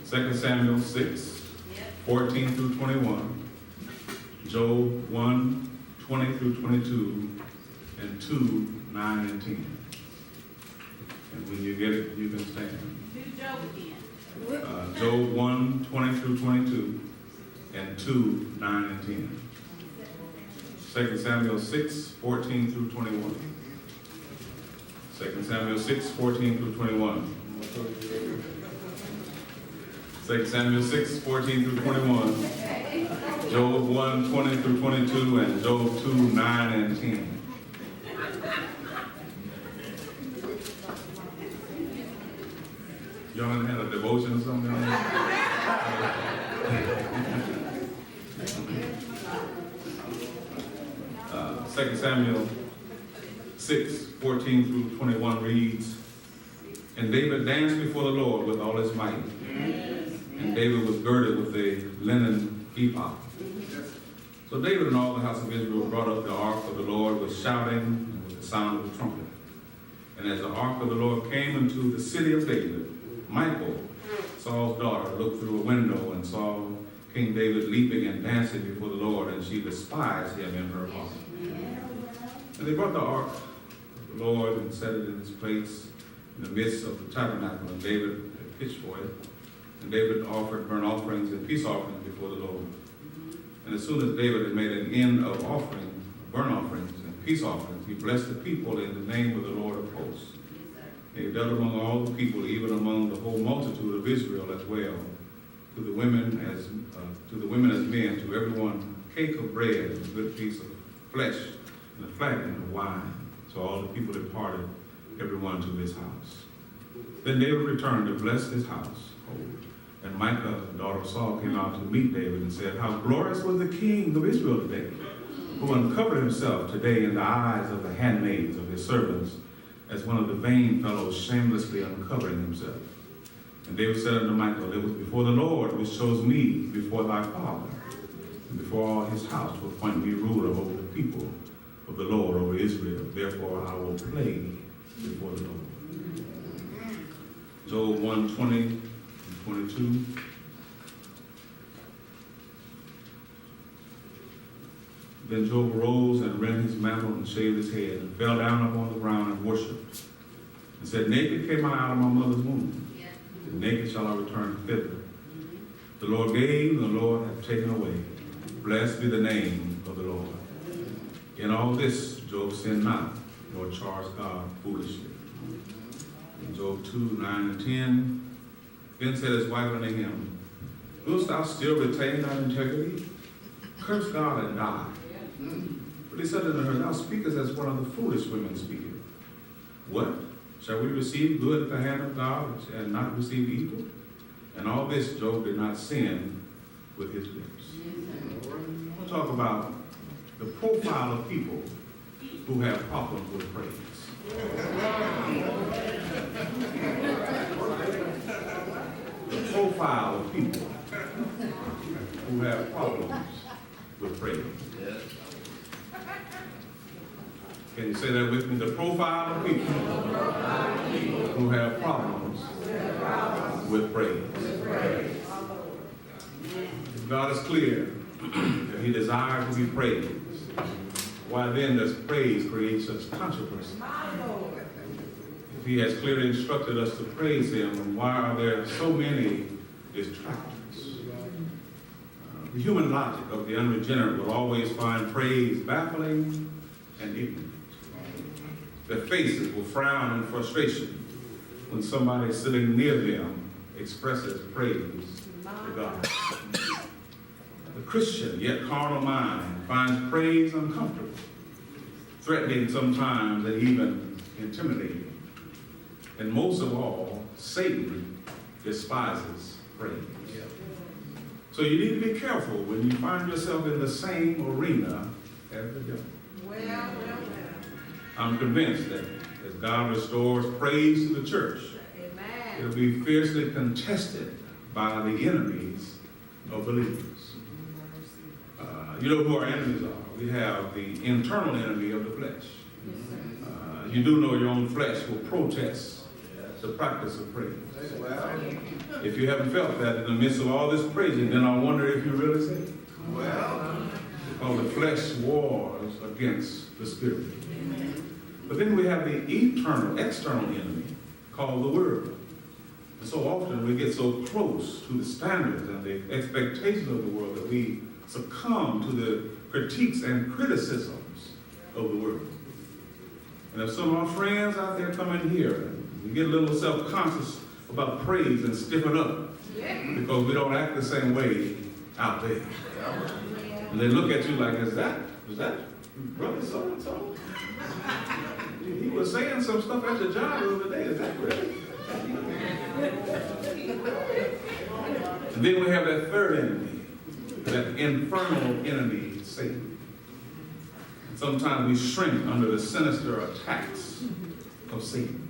2 Samuel 6, 14 through 21. Job 1, 20 through 22. And 2, 9 and 10. And when you get it, you can stand. Do Job again. Job 1, 20 through 22. And 2, 9 and 10. 2 Samuel 6, 14 through 21. 2 Samuel 6, 14 through 21. 2 Samuel 6, 14 through 21. Job 1, 20 through 22. And Job 2, 9 and 10. Y'all done had a devotion or something? 2 Samuel 6, 14 through 21 reads, And David danced before the Lord with all his might. And David was girded with a linen ephod. So David and all the house of Israel brought up the ark of the Lord with shouting and with the sound of the trumpet. And as the ark of the Lord came into the city of David, Michal, Saul's daughter, looked through a window and saw King David leaping and dancing before the Lord, and she despised him in her heart. And they brought the ark of the Lord and set it in its place in the midst of the tabernacle, and David had pitched for it. And David offered burnt offerings and peace offerings before the Lord. And as soon as David had made an end of offering burnt offerings and peace offerings, he blessed the people in the name of the Lord of hosts. They dealt among all the people, even among the whole multitude of Israel as well, to the women as men, to everyone a cake of bread and a good piece of flesh and a flagon of wine. So all the people departed, everyone to his house. Then David returned and blessed his household. And Michal, the daughter of Saul, came out to meet David and said, How glorious was the king of Israel today, who uncovered himself today in the eyes of the handmaids of his servants, as one of the vain fellows shamelessly uncovering himself. And David said unto Michal, It was before the Lord which chose me before thy father, and before all his house, to appoint me ruler over the people of the Lord, over Israel. Therefore I will play before the Lord. Job 1, 20 and 22. Then Job arose and rent his mantle and shaved his head, and fell down upon the ground and worshipped, and said, Naked came I out of my mother's womb, and naked shall I return thither. The Lord gave, and the Lord hath taken away. Blessed be the name of the Lord. In all this Job sinned not, nor charged God foolishly. In Job 2, 9 and 10, then said his wife unto him, Wilt thou still retain thine integrity? Curse God and die. But he said unto her, Thou speakest as one of the foolish women speaketh. What? Shall we receive good at the hand of God and not receive evil? And all this Job did not sin with his lips. We'll talk about the profile of people who have problems with praise. The profile of people who have problems with praise. Can you say that with me? The profile of people who have problems with praise. If God is clear that he desires to be praised, why then does praise create such controversy? If he has clearly instructed us to praise him, why are there so many distractions? The human logic of the unregenerate will always find praise baffling and ignorant. Their faces will frown in frustration when somebody sitting near them expresses praise to God. The Christian, yet carnal mind, finds praise uncomfortable, threatening sometimes, and even intimidating. And most of all, Satan despises praise. So you need to be careful when you find yourself in the same arena as the devil. I'm convinced that as God restores praise to the church, it'll be fiercely contested by the enemies of believers. You know who our enemies are. We have the internal enemy of the flesh. You do know your own flesh will protest the practice of praise. If you haven't felt that in the midst of all this praising, then I wonder if you really saved. Well, because the flesh wars against the spirit. But then we have the external enemy called the world. And so often we get so close to the standards and the expectations of the world that we succumb to the critiques and criticisms of the world. And if some of our friends out there come in here and we get a little self-conscious about praise and stiffen up because we don't act the same way out there. And they look at you like, is that brother so-and-so? He was saying some stuff at the job the other day. Is that really? And then we have that third enemy, that infernal enemy, Satan. Sometimes we shrink under the sinister attacks of Satan.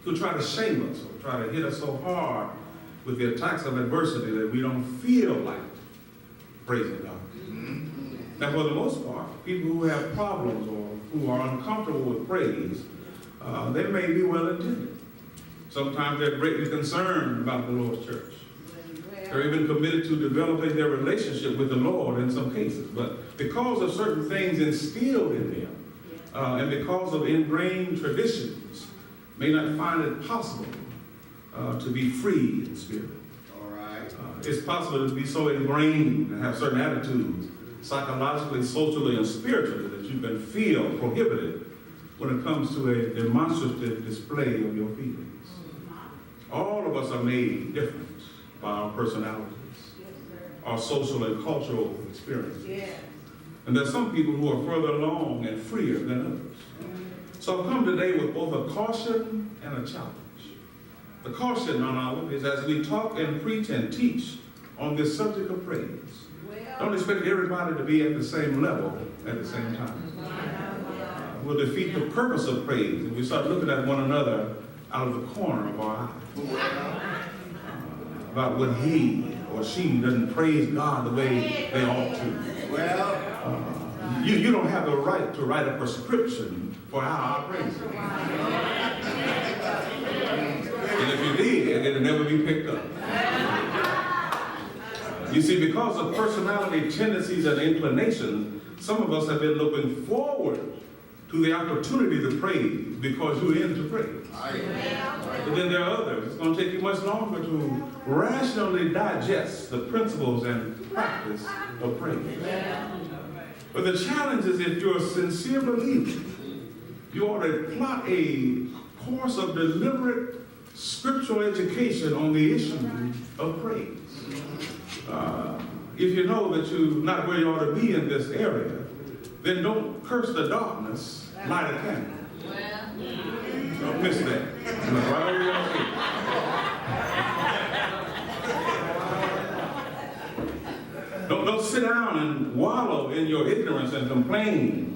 He'll try to shame us, or try to hit us so hard with the attacks of adversity that we don't feel like praising God. Now, for the most part, people who have problems or who are uncomfortable with praise, they may be well-intended. Sometimes they're greatly concerned about the Lord's church. They're even committed to developing their relationship with the Lord in some cases. But because of certain things instilled in them, and because of ingrained traditions, may not find it possible to be free in spirit. all right. It's possible to be so ingrained and have certain attitudes, psychologically, socially, and spiritually, that you can feel prohibited when it comes to a demonstrative display of your feelings. All of us are made different by our personalities, our social and cultural experiences. And there's some people who are further along and freer than others. So I've come today with both a caution and a challenge. The caution, Mount Olive, is as we talk and preach and teach on this subject of praise, don't expect everybody to be at the same level at the same time. We'll defeat the purpose of praise if we start looking at one another out of the corner of our eye about what he or she doesn't praise God the way they ought to. Well, you don't have the right to write a prescription for how I praise Him. And if you did, it'll never be picked up. You see, because of personality tendencies and inclinations, some of us have been looking forward to the opportunity to praise because you're into praise. But then there are others. It's going to take you much longer to rationally digest the principles and practice of praise. But the challenge is, if you're a sincere believer, you ought to plot a course of deliberate scriptural education on the issue of praise. If you know that you're not where you ought to be in this area, then don't curse the darkness, light a candle. Don't miss that. Look right over your head. Don't sit down and wallow in your ignorance and complain.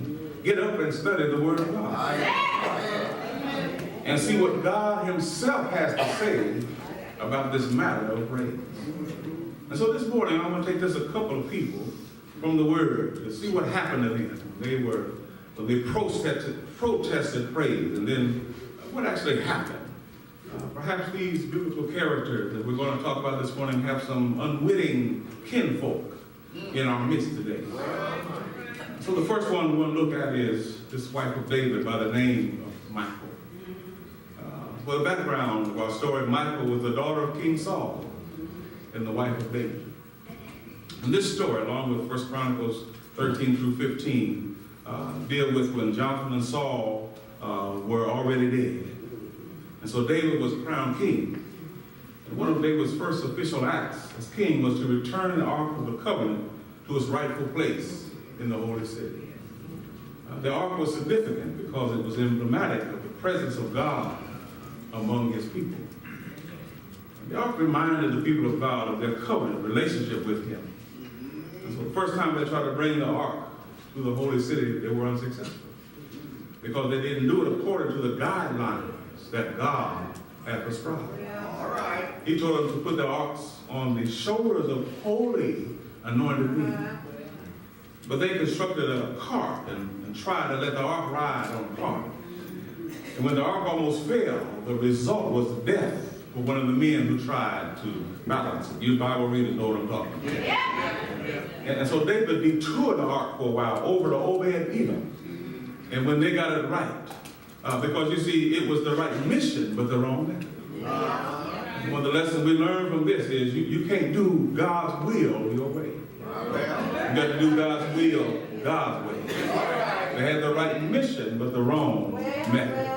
Get up and study the Word of God. And see what God Himself has to say about this matter of praise. And so this morning, I'm going to take just a couple of people from the Word to see what happened to them. They protested praise, and then what actually happened. Perhaps these biblical characters that we're going to talk about this morning have some unwitting kinfolk in our midst today. So the first one we're going to look at is this wife of David by the name of Michal. For the background of our story, Michal was the daughter of King Saul and the wife of David. And this story, along with 1 Chronicles 13 through 15, deal with when Jonathan and Saul were already dead. And so David was crowned king. And one of David's first official acts as king was to return the Ark of the Covenant to its rightful place in the holy city. The Ark was significant because it was emblematic of the presence of God among His people. The Ark reminded the people of God of their covenant relationship with Him. And so the first time they tried to bring the Ark to the holy city, they were unsuccessful because they didn't do it according to the guidelines that God had prescribed. all right. He told them to put the arks on the shoulders of holy anointed men. But they constructed a cart and tried to let the ark ride on the cart. And when the ark almost fell, the result was the death for one of the men who tried to balance it. You Bible readers know what I'm talking about. And so David detoured the ark for a while over to Obed-Edom. And when they got it right, because you see, it was the right mission, but the wrong method. One of the lessons we learn from this is you can't do God's will your way. You got to do God's will God's way. They had the right mission, but the wrong method.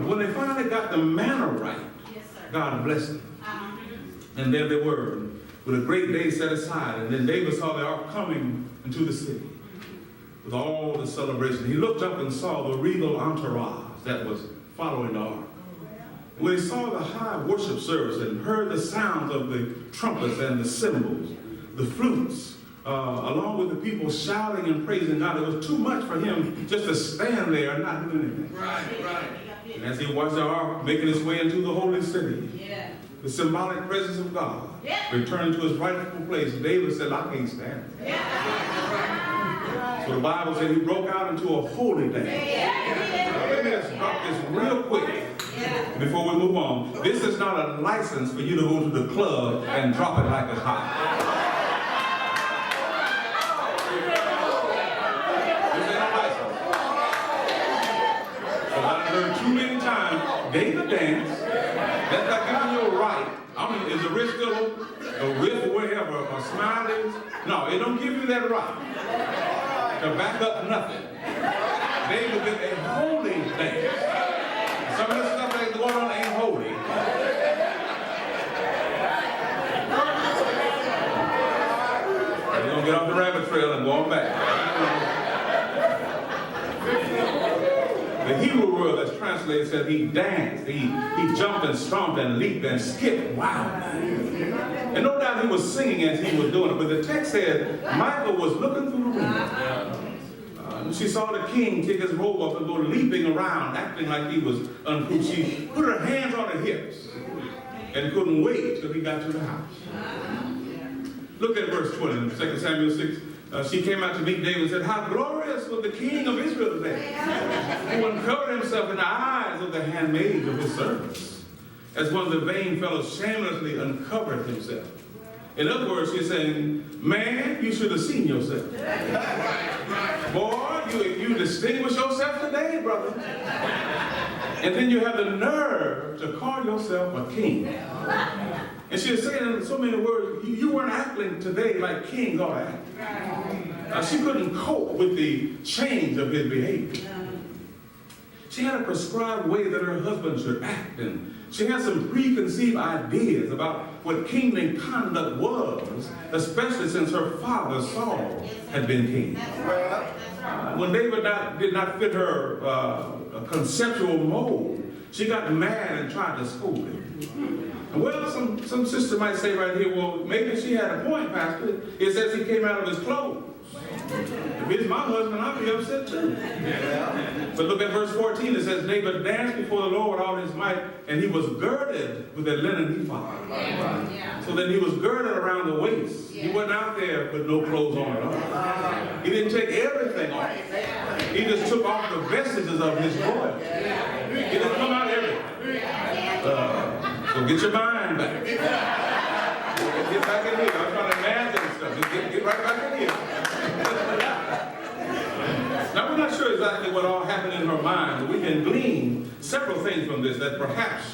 When they finally got the manner right, God blessed them. And there they were, with a great day set aside. And then David saw the ark coming into the city with all the celebration. He looked up and saw the regal entourage that was following the ark. When he saw the high worship service and heard the sounds of the trumpets and the cymbals, the flutes, along with the people shouting and praising God, it was too much for him just to stand there and not do anything. Right. And as he watched the ark making its way into the holy city, the symbolic presence of God returning to his rightful place, David said, I can't stand it. So the Bible said he broke out into a holy dance. Now, let me just drop this real quick before we move on. This is not a license for you to go to the club and drop it like it's hot. This ain't a license. But I've heard too many times, David danced. That's not giving you a right. I mean, is the wrist still a whip or whatever, or smile is? No, it don't give you that right to back up nothing. David did a holy dance. Some of the stuff that's going on ain't holy. We're going to get off the rabbit trail and go on back. The Hebrew word that's translated said he danced, he jumped and stomped and leaped and skipped. Wow. And no doubt he was singing as he was doing it, but the text said Michal was looking through the window. She saw the king take his robe off and go leaping around, acting like he was uncouth. She put her hands on her hips and couldn't wait till he got to the house. Look at verse 20 in 2 Samuel 6. She came out to meet David and said, how glorious was the king of Israel today, who uncovered himself in the eyes of the handmaids of his servants, as one of the vain fellows shamelessly uncovered himself. In other words, she's saying, man, you should have seen yourself. Boy, you distinguish yourself today, brother. And then you have the nerve to call yourself a king. And she was saying in so many words, you weren't acting today like kings ought to act. She couldn't cope with the change of his behavior. She had a prescribed way that her husband should act, and she had some preconceived ideas about what kingly conduct was, especially since her father Saul had been king. When David did not fit her conceptual mold, she got mad and tried to scold him. Well, some sister might say right here, well, maybe she had a point, Pastor. It says he came out of his clothes. If it's my husband, I'll be upset too. But look at verse 14. It says, David danced before the Lord with all his might, and he was girded with a linen ephod. So that he was girded around the waist. He wasn't out there with no clothes on at all. He didn't take everything off. He just took off the vestiges of his royalty. He didn't come out everything. So get your mind back. Get back in here. I'm trying to imagine stuff. Just get right back in here. Now, we're not sure exactly what all happened in her mind, but we can glean several things from this that perhaps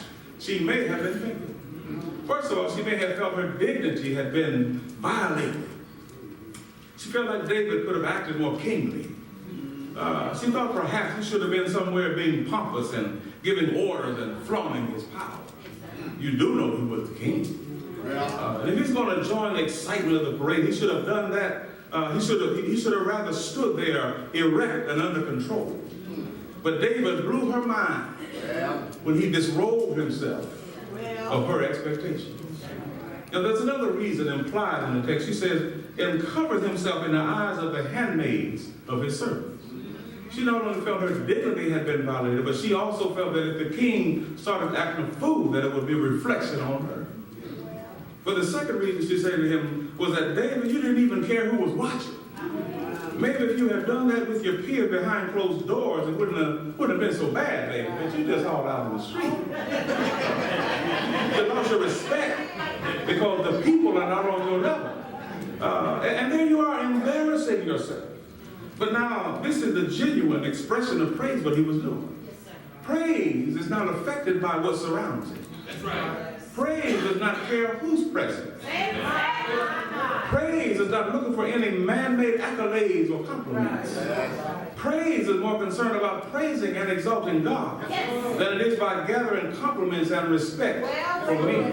she may have been thinking. First of all, she may have felt her dignity had been violated. She felt like David could have acted more kingly. She thought perhaps he should have been somewhere being pompous and giving orders and flaunting his power. You do know he was the king. And if he's going to join the excitement of the parade, he should have done that. He should have rather stood there erect and under control. But David blew her mind when he disrobed himself of her expectations. Now there's another reason implied in the text. She says, and covered himself in the eyes of the handmaids of his servants. She not only felt her dignity had been violated, but she also felt that if the king started acting a fool, that it would be a reflection on her. But the second reason she said to him was that, David, you didn't even care who was watching. Maybe if you had done that with your peer behind closed doors, it wouldn't have been so bad, baby. But you just hauled out on the street. You lost your respect because the people are not on your level. And there you are embarrassing yourself. But now, this is the genuine expression of praise, what he was doing. Praise is not affected by what surrounds it. That's right. Praise does not care who's present. Praise is not looking for any man-made accolades or compliments. Praise is more concerned about praising and exalting God than it is by gathering compliments and respect from men.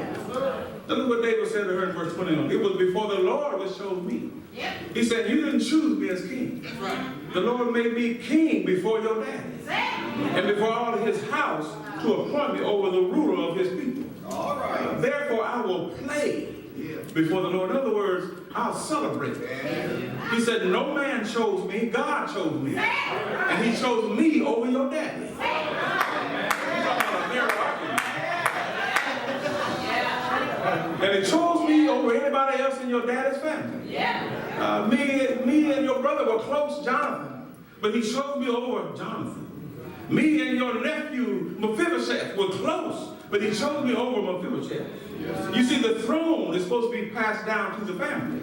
Now look what David said to her in verse 21. It was before the Lord which chose me. He said, you didn't choose me as king. That's right. The Lord made me king before your daddy and before all of his house to appoint me over the ruler of his people. All right. Therefore, I will play before the Lord. In other words, I'll celebrate. He said, no man chose me, God chose me. And he chose me over your daddy. He's talking about a very argument. And he chose me over anybody else in your daddy's family. Me and your brother were close, Jonathan. But he chose me over Jonathan. Me and your nephew, Mephibosheth, were close. But he chose me over Mephibosheth. You see, the throne is supposed to be passed down to the family.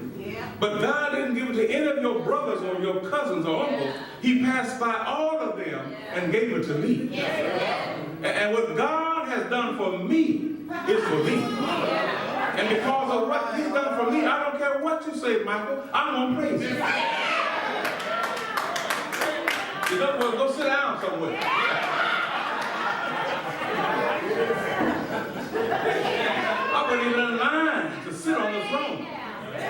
But God didn't give it to any of your brothers or your cousins or uncles. He passed by all of them and gave it to me. And what God has done for me is for me. And because of what he's done for me, I don't care what you say, Michael, I'm going to praise him. In other words, go sit down somewhere. I wasn't even in line to sit on the throne.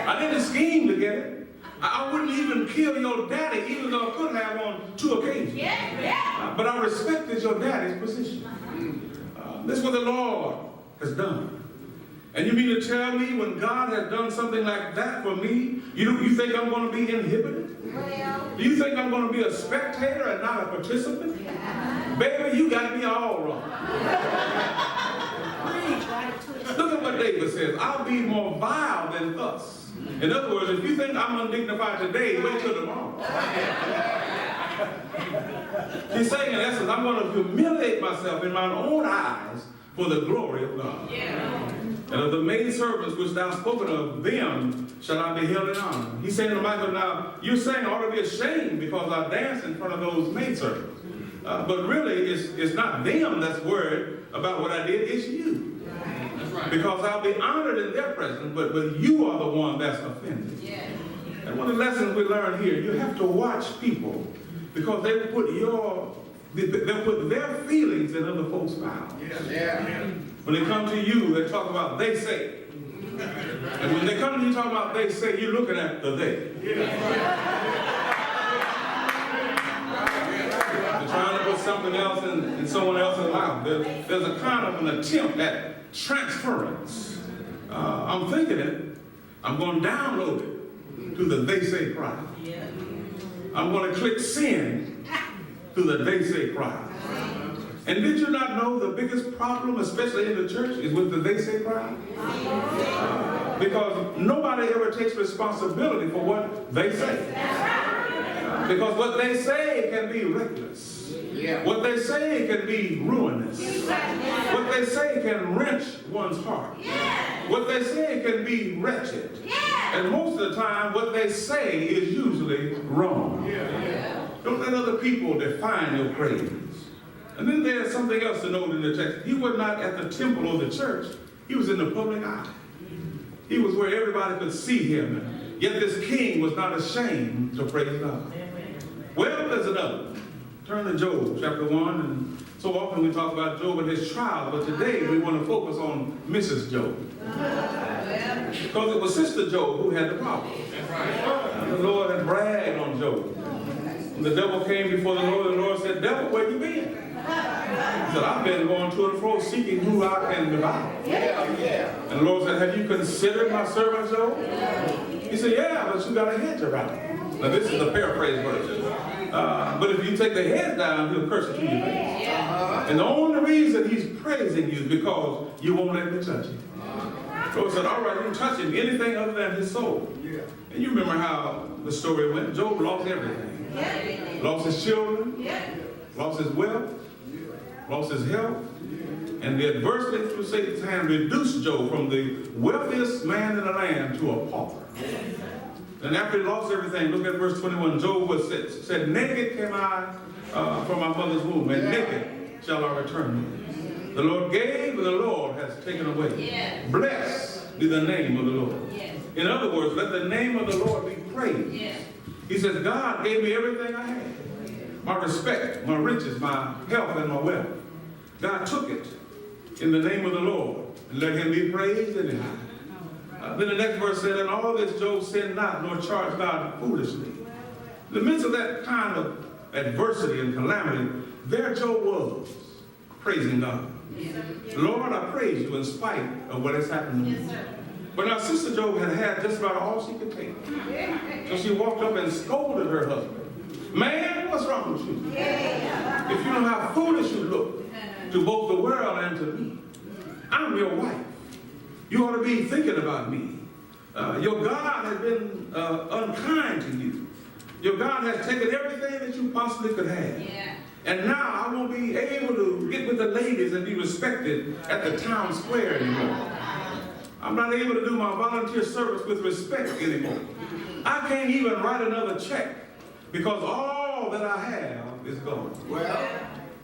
I didn't scheme to get it. I wouldn't even kill your daddy, even though I could have on 2 occasions. But I respected your daddy's position. This is what the Lord has done. And you mean to tell me when God has done something like that for me, you think I'm going to be inhibited? Do you think I'm going to be a spectator and not a participant? Baby, you got me all wrong. Look at what David says. I'll be more vile than thus. In other words, if you think I'm undignified today, wait till tomorrow. He's saying in essence, I'm going to humiliate myself in my own eyes for the glory of God. And of the maidservants which thou spoken of, them shall I be held in honor. He's saying to Michael, now, you're saying I ought to be ashamed because I danced in front of those maidservants. But really, it's not them that's worried about what I did, it's you. Because I'll be honored in their presence, but you are the one that's offended. And one of the lessons we learn here, you have to watch people because they'll put their feelings in other folks' mouths. When they come to you, they talk about they say. And when they come to you talking about they say, you're looking at the they. They're trying to put something else in someone else's mouth. There's a kind of an attempt at transference. I'm thinking it. I'm going to download it to the they say crowd. I'm going to click send to the they say crowd. And did you not know the biggest problem, especially in the church, is with the they say crowd? Because nobody ever takes responsibility for what they say. Because what they say can be reckless. What they say can be ruinous. What they say can wrench one's heart. What they say can be wretched. And most of the time, what they say is usually wrong. Don't let other people define your praise. And then there's something else to note in the text. He was not at the temple or the church. He was in the public eye. He was where everybody could see him. Yet this king was not ashamed to praise God. Well, there's another one. Turn to Job chapter 1. And so often we talk about Job and his trial, but today we want to focus on Mrs. Job. Because it was Sister Job who had the problem. The Lord had bragged on Job. When the devil came before the Lord said, devil, where you been? He said, I've been going to and fro seeking who I can devour. And the Lord said, have you considered my servant Job? He said, yeah, but you got a hedge around him. Now this is the paraphrase version. But if you take the head down, he'll curse it to your face. And the only reason he's praising you is because you won't let me touch him. So he said, all right, you can touch him, anything other than his soul. And you remember how the story went. Job lost everything. Lost his children, lost his wealth, lost his health. And the adversity through Satan's hand reduced Job from the wealthiest man in the land to a pauper. And after he lost everything, look at verse 21. Job said, naked came I from my mother's womb, and naked shall I return. The Lord gave, and the Lord has taken away. Blessed be the name of the Lord. In other words, let the name of the Lord be praised. He says, God gave me everything I had. My respect, my riches, my health, and my wealth. God took it in the name of the Lord, and let him be praised anyhow. Then the next verse said, and all this Job sinned not, nor charged God foolishly. In the midst of that kind of adversity and calamity, there Job was, praising God. Lord, I praise you in spite of what has happened to me. But our sister Job had just about all she could take. So she walked up and scolded her husband. Man, what's wrong with you? If you know how foolish you look to both the world and to me. I'm your wife. You ought to be thinking about me. Your God has been unkind to you. Your God has taken everything that you possibly could have. And now I won't be able to get with the ladies and be respected at the town square anymore. I'm not able to do my volunteer service with respect anymore. I can't even write another check because all that I have is gone.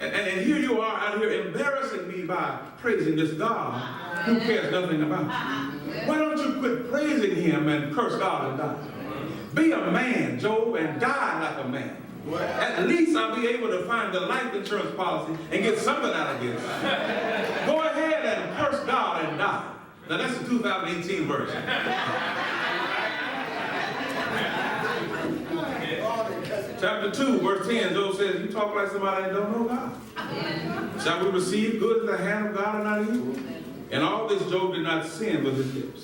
And here you are out here embarrassing me by praising this God who cares nothing about you. Why don't you quit praising him and curse God and die? Be a man, Job, and die like a man. At least I'll be able to find the life insurance policy and get something out of this. Go ahead and curse God and die. Now that's the 2018 version. Chapter 2, verse 10, Job says, you talk like somebody that don't know God. Shall we receive good at the hand of God and not evil? And all this Job did not sin with his lips.